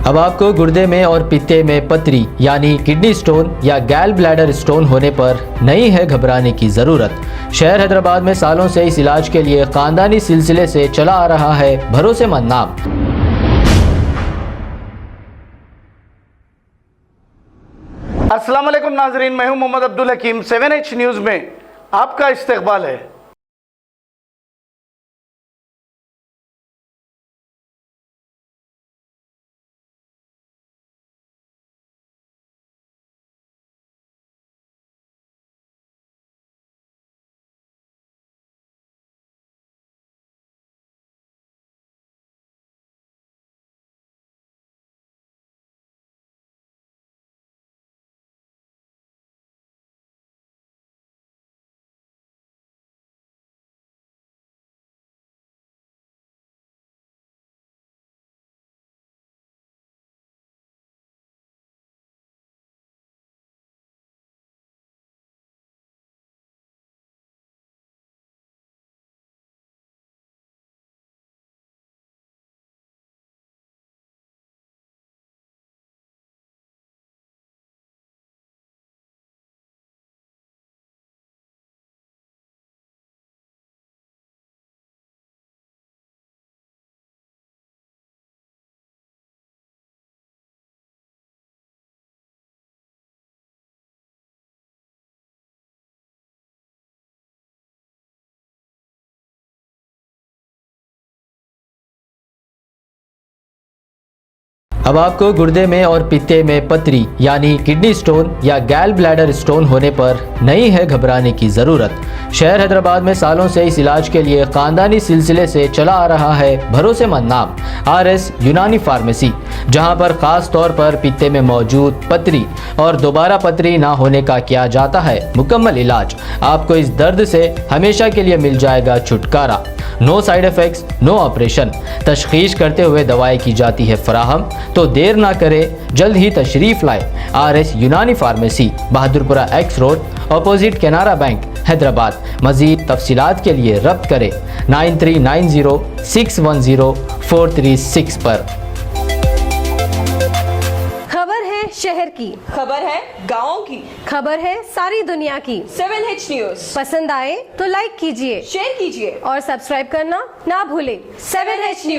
अब आपको गुर्दे में और पित्ते में पथरी यानी किडनी स्टोन या गैल ब्लैडर स्टोन होने पर नहीं है घबराने की ज़रूरत। शहर हैदराबाद में सालों से इस इलाज के लिए खानदानी सिलसिले से चला आ रहा है भरोसेमंद नाम। अस्सलाम वालेकुम नाजरीन, मैं हूं मोहम्मद अब्दुल हकीम। 7H न्यूज़ में आपका इस्तकबाल है। अब आपको गुर्दे में और पित्ते में पथरी यानी किडनी स्टोन या गैल ब्लैडर स्टोन होने पर नहीं है घबराने की ज़रूरत। शहर हैदराबाद में सालों से इस इलाज के लिए खानदानी सिलसिले से चला आ रहा है भरोसेमंद नाम RS यूनानी फार्मेसी, जहां पर खास तौर पर पित्ते में मौजूद पथरी और दोबारा पथरी ना होने का किया जाता है मुकम्मल इलाज। आपको इस दर्द से हमेशा के लिए मिल जाएगा छुटकारा। No side effects, no operation, तशखीस करते हुए दवाएं की जाती है फराहम। तो देर ना करें, जल्द ही तशरीफ लाए RS यूनानी pharmacy, Bahadurpura X road, opposite Canara bank, Hyderabad. मज़ीद तफसीलात के लिए रब्त करें 9390610436 पर। खबर है शहर की, खबर है गाँव की, खबर है सारी दुनिया की। 7H न्यूज़ पसंद आए तो लाइक कीजिए, शेयर कीजिए और सब्सक्राइब करना ना भूलें। 7H news.